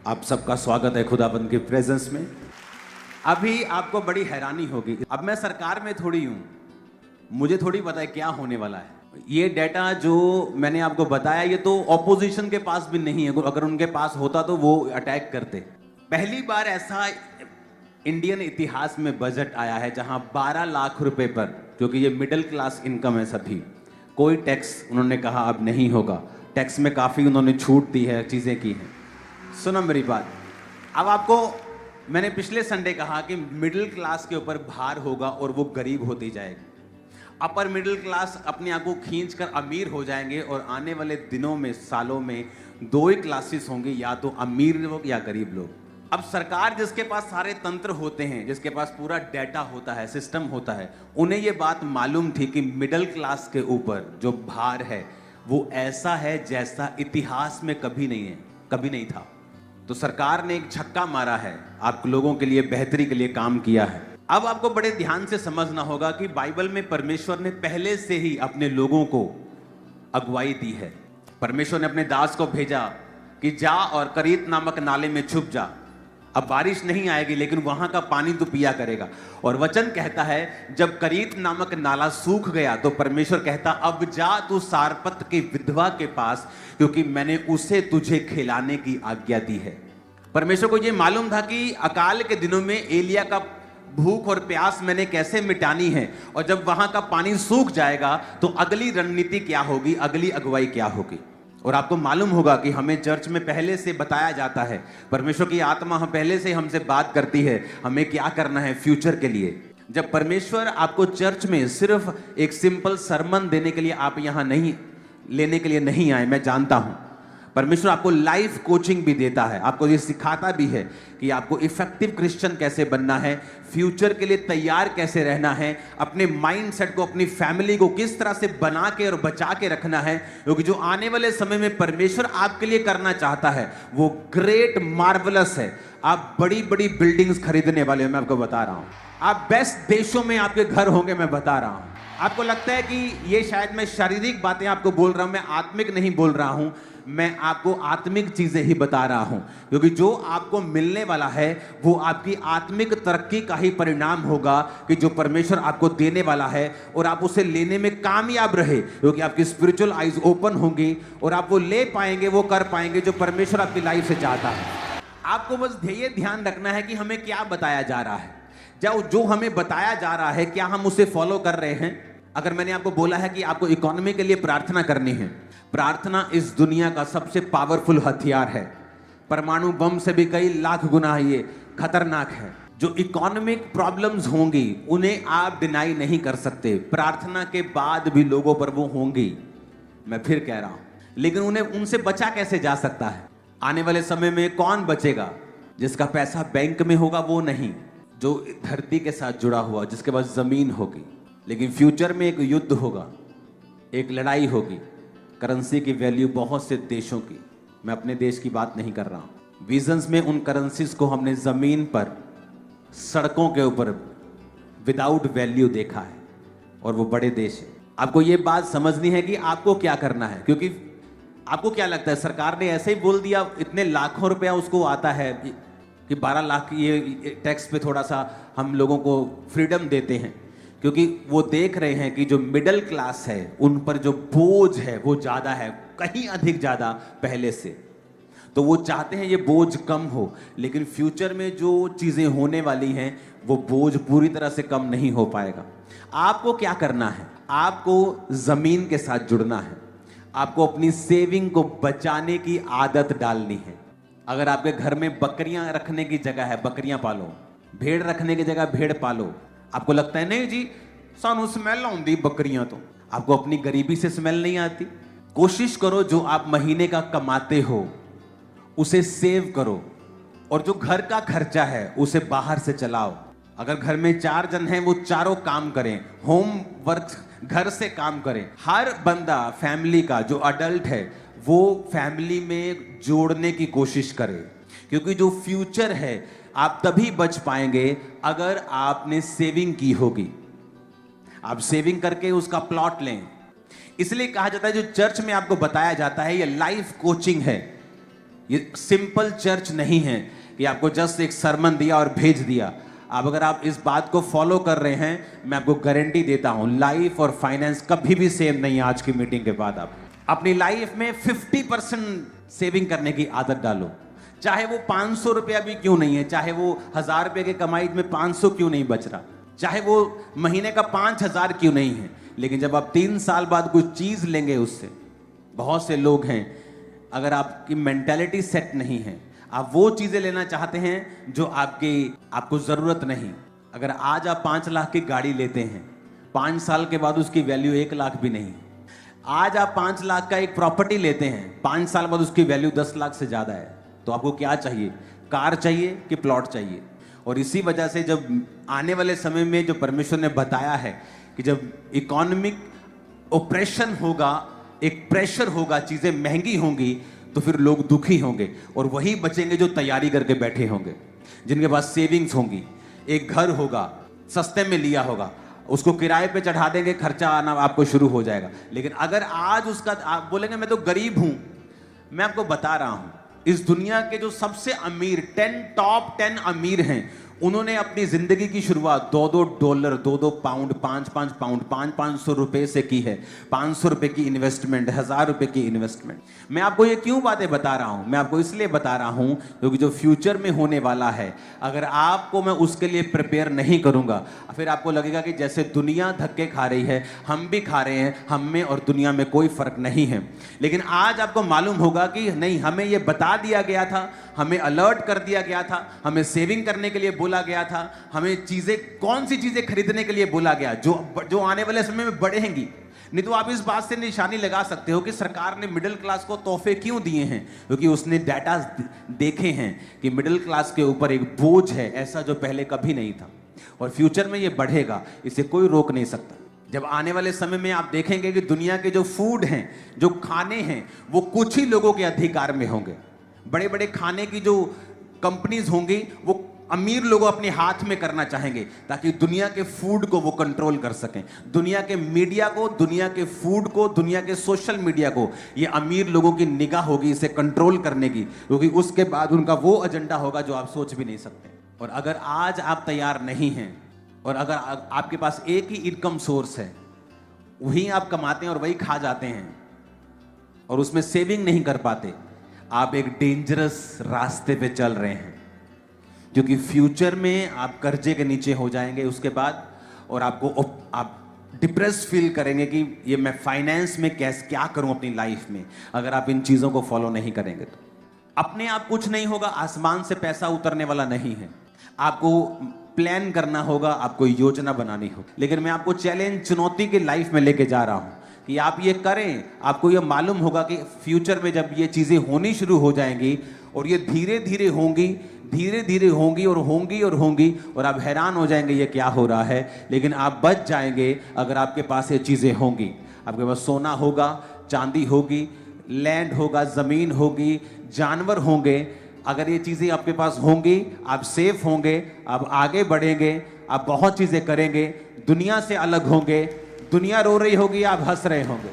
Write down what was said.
आप सबका स्वागत है खुदाबंद की प्रेजेंस में। अभी आपको बड़ी हैरानी होगी, अब मैं सरकार में थोड़ी हूं, मुझे थोड़ी पता है क्या होने वाला है। ये डेटा जो मैंने आपको बताया ये तो ऑपोजिशन के पास भी नहीं है, अगर उनके पास होता तो वो अटैक करते। पहली बार ऐसा इंडियन इतिहास में बजट आया है जहां 12 लाख रुपए पर, क्योंकि ये मिडिल क्लास इनकम है सभी, कोई टैक्स उन्होंने कहा अब नहीं होगा। टैक्स में काफी उन्होंने छूट दी है, चीजें की हैं। सुनो मेरी बात, अब आपको मैंने पिछले संडे कहा कि मिडिल क्लास के ऊपर भार होगा और वो गरीब होती जाएगी। अपर मिडिल क्लास अपने आप को खींचकर अमीर हो जाएंगे और आने वाले दिनों में, सालों में दो ही क्लासेस होंगी, या तो अमीर लोग या गरीब लोग। अब सरकार जिसके पास सारे तंत्र होते हैं, जिसके पास पूरा डेटा होता है, सिस्टम होता है, उन्हें ये बात मालूम थी कि मिडिल क्लास के ऊपर जो भार है वो ऐसा है जैसा इतिहास में कभी नहीं है, कभी नहीं था। तो सरकार ने एक छक्का मारा है, आप लोगों के लिए बेहतरी के लिए काम किया है। अब आपको बड़े ध्यान से समझना होगा कि बाइबल में परमेश्वर ने पहले से ही अपने लोगों को अगुवाई दी है। परमेश्वर ने अपने दास को भेजा कि जा और करीत नामक नाले में छुप जा। अब बारिश नहीं आएगी लेकिन वहां का पानी तू पिया करेगा। और वचन कहता है जब करीत नामक नाला सूख गया तो परमेश्वर कहता अब जा तू सारपत की विधवा के पास, क्योंकि मैंने उसे तुझे खिलाने की आज्ञा दी है। परमेश्वर को यह मालूम था कि अकाल के दिनों में एलिया का भूख और प्यास मैंने कैसे मिटानी है, और जब वहां का पानी सूख जाएगा तो अगली रणनीति क्या होगी, अगली अगुवाई क्या होगी। और आपको मालूम होगा कि हमें चर्च में पहले से बताया जाता है, परमेश्वर की आत्मा हम पहले से हमसे बात करती है हमें क्या करना है फ्यूचर के लिए। जब परमेश्वर आपको चर्च में सिर्फ एक सिंपल सरमन देने के लिए आप यहां नहीं लेने के लिए नहीं आए, मैं जानता हूं परमेश्वर आपको लाइफ कोचिंग भी देता है, आपको ये सिखाता भी है कि आपको इफेक्टिव क्रिश्चियन कैसे बनना है, फ्यूचर के लिए तैयार कैसे रहना है, अपने माइंडसेट को, अपनी फैमिली को किस तरह से बना के और बचा के रखना है, क्योंकि जो आने वाले समय में परमेश्वर आपके लिए करना चाहता है वो ग्रेट मार्वलस है। आप बड़ी बड़ी बिल्डिंग्स खरीदने वाले हो, मैं आपको बता रहा हूं। आप बेस्ट देशों में आपके घर होंगे, मैं बता रहा हूं। आपको लगता है कि ये शायद मैं शारीरिक बातें आपको बोल रहा हूं, मैं आत्मिक नहीं बोल रहा हूं, मैं आपको आत्मिक चीजें ही बता रहा हूं, क्योंकि जो आपको मिलने वाला है वो आपकी आत्मिक तरक्की का ही परिणाम होगा कि जो परमेश्वर आपको देने वाला है, और आप उसे लेने में कामयाब रहे, क्योंकि आपकी स्पिरिचुअल आइज ओपन होंगी और आप वो ले पाएंगे, वो कर पाएंगे जो परमेश्वर आपकी लाइफ से चाहता है। आपको बस ये ध्यान रखना है कि हमें क्या बताया जा रहा है, जो हमें बताया जा रहा है क्या हम उसे फॉलो कर रहे हैं। अगर मैंने आपको बोला है कि आपको इकोनॉमी के लिए प्रार्थना करनी है, प्रार्थना इस दुनिया का सबसे पावरफुल हथियार है, परमाणु बम से भी कई लाख गुना ये खतरनाक है। जो इकोनॉमिक प्रॉब्लम्स होंगी उन्हें आप डिनाई नहीं कर सकते, प्रार्थना के बाद भी लोगों पर वो होंगी, मैं फिर कह रहा हूं, लेकिन उन्हें उनसे बचा कैसे जा सकता है। आने वाले समय में कौन बचेगा? जिसका पैसा बैंक में होगा वो नहीं, जो धरती के साथ जुड़ा हुआ, जिसके पास जमीन होगी। लेकिन फ्यूचर में एक युद्ध होगा, एक लड़ाई होगी, करेंसी की वैल्यू बहुत से देशों की, मैं अपने देश की बात नहीं कर रहा हूं। विजन्स में उन करेंसीज को हमने जमीन पर, सड़कों के ऊपर विदाउट वैल्यू देखा है, और वो बड़े देश है। आपको ये बात समझनी है कि आपको क्या करना है, क्योंकि आपको क्या लगता है सरकार ने ऐसे ही बोल दिया, इतने लाखों रुपया उसको आता है कि 12 लाख ये टैक्स पे थोड़ा सा हम लोगों को फ्रीडम देते हैं, क्योंकि वो देख रहे हैं कि जो मिडिल क्लास है उन पर जो बोझ है वो ज्यादा है, कहीं अधिक ज्यादा पहले से। तो वो चाहते हैं ये बोझ कम हो, लेकिन फ्यूचर में जो चीजें होने वाली हैं वो बोझ पूरी तरह से कम नहीं हो पाएगा। आपको क्या करना है? आपको जमीन के साथ जुड़ना है, आपको अपनी सेविंग को बचाने की आदत डालनी है। अगर आपके घर में बकरियां रखने की जगह है, बकरियां पालो, भेड़ रखने की जगह भेड़ पालो। आपको लगता है नहीं जी सानू स्मेल आउंदी बकरियां, तो आपको अपनी गरीबी से स्मेल नहीं आती। कोशिश करो जो आप महीने का कमाते हो उसे सेव करो, और जो घर का खर्चा है उसे बाहर से चलाओ। अगर घर में 4 जन हैं वो चारों काम करें, होम वर्क घर से काम करें। हर बंदा फैमिली का जो अडल्ट है वो फैमिली में जोड़ने की कोशिश करे, क्योंकि जो फ्यूचर है आप तभी बच पाएंगे अगर आपने सेविंग की होगी। आप सेविंग करके उसका प्लॉट लें। इसलिए कहा जाता है जो चर्च में आपको बताया जाता है ये लाइफ कोचिंग है, ये सिंपल चर्च नहीं है कि आपको जस्ट एक सरमन दिया और भेज दिया। अगर आप इस बात को फॉलो कर रहे हैं, मैं आपको गारंटी देता हूं लाइफ और फाइनेंस कभी भी सेम नहीं है। आज की मीटिंग के बाद आप अपनी लाइफ में 50% सेविंग करने की आदत डालो। चाहे वो 500 रुपया भी क्यों नहीं है, चाहे वो 1000 रुपये की कमाई में 500 क्यों नहीं बच रहा, चाहे वो महीने का 5000 क्यों नहीं है, लेकिन जब आप 3 साल बाद कुछ चीज लेंगे उससे, बहुत से लोग हैं अगर आपकी मेंटालिटी सेट नहीं है, आप वो चीजें लेना चाहते हैं जो आपको जरूरत नहीं। अगर आज आप 5 लाख की गाड़ी लेते हैं, 5 साल के बाद उसकी वैल्यू 1 लाख भी नहीं। आज आप 5 लाख का एक प्रॉपर्टी लेते हैं, 5 साल बाद उसकी वैल्यू 10 लाख से ज्यादा है। तो आपको क्या चाहिए, कार चाहिए कि प्लॉट चाहिए? और इसी वजह से जब आने वाले समय में जो परमेश्वर ने बताया है कि जब इकोनॉमिक ऑपरेशन होगा, एक प्रेशर होगा, चीजें महंगी होंगी, तो फिर लोग दुखी होंगे और वही बचेंगे जो तैयारी करके बैठे होंगे, जिनके पास सेविंग्स होंगी, एक घर होगा, सस्ते में लिया होगा, उसको किराए पे चढ़ा देंगे, खर्चा आना आपको शुरू हो जाएगा। लेकिन अगर आज उसका आप बोलेंगे मैं तो गरीब हूं, मैं आपको बता रहा हूं इस दुनिया के जो सबसे अमीर टॉप 10 अमीर हैं, उन्होंने अपनी जिंदगी की शुरुआत $2 2 पाउंड 5 पाउंड 500 रुपए से की है। 500 रुपए की इन्वेस्टमेंट, 1000 रुपए की इन्वेस्टमेंट। मैं आपको ये क्यों बातें बता रहा हूं? मैं आपको इसलिए बता रहा हूं क्योंकि जो फ्यूचर में होने वाला है, अगर आपको मैं उसके लिए प्रिपेयर नहीं करूंगा, फिर आपको लगेगा कि जैसे दुनिया धक्के खा रही है, हम भी खा रहे हैं, हम में और दुनिया में कोई फर्क नहीं है। लेकिन आज आपको मालूम होगा कि नहीं, हमें यह बता दिया गया था, हमें अलर्ट कर दिया गया था, हमें सेविंग करने के लिए बोला गया था, हमें चीजें, कौन सी चीजें खरीदने के लिए बोला गया जो आने वाले समय में बढ़ेंगी। नहीं तो आप इस बात से निशानी लगा सकते हो कि सरकार ने मिडिल क्लास को तोहफे क्यों दिए हैं, क्योंकि उसने डाटा देखे हैं कि मिडिल क्लास के ऊपर एक बोझ है ऐसा जो पहले कभी नहीं था, और फ्यूचर में ये बढ़ेगा, इसे कोई रोक नहीं सकता। जब आने वाले समय में आप देखेंगे कि दुनिया के जो फूड हैं, जो खाने हैं, वो कुछ ही लोगों के अधिकार में होंगे। बड़े बड़े खाने की जो कंपनीज होंगी वो अमीर लोग अपने हाथ में करना चाहेंगे ताकि दुनिया के फूड को वो कंट्रोल कर सकें। दुनिया के मीडिया को, दुनिया के फूड को, दुनिया के सोशल मीडिया को ये अमीर लोगों की निगाह होगी इसे कंट्रोल करने की, क्योंकि उसके बाद उनका वो एजेंडा होगा जो आप सोच भी नहीं सकते। और अगर आज आप तैयार नहीं हैं और अगर आपके पास एक ही इनकम सोर्स है, वही आप कमाते हैं और वही खा जाते हैं और उसमें सेविंग नहीं कर पाते, आप एक डेंजरस रास्ते पे चल रहे हैं, क्योंकि फ्यूचर में आप कर्जे के नीचे हो जाएंगे उसके बाद, और आप डिप्रेस फील करेंगे कि ये मैं फाइनेंस में क्या करूं अपनी लाइफ में, अगर आप इन चीजों को फॉलो नहीं करेंगे तो। अपने आप कुछ नहीं होगा, आसमान से पैसा उतरने वाला नहीं है, आपको प्लान करना होगा, आपको योजना बनानी होगी। लेकिन मैं आपको चैलेंज, चुनौती के लाइफ में लेके जा रहा हूं कि आप ये करें। आपको ये मालूम होगा कि फ्यूचर में जब ये चीजें होनी शुरू हो जाएंगी और ये धीरे धीरे होंगी, धीरे धीरे होंगी और होंगी और होंगी, और आप हैरान हो जाएंगे ये क्या हो रहा है, लेकिन आप बच जाएंगे अगर आपके पास ये चीजें होंगी। आपके पास सोना होगा, चांदी होगी, लैंड होगा, जमीन होगी, जानवर होंगे। अगर ये चीजें आपके पास होंगी, आप सेफ होंगे, आप आगे बढ़ेंगे, आप बहुत चीजें करेंगे, दुनिया से अलग होंगे। दुनिया रो रही होगी, आप हंस रहे होंगे।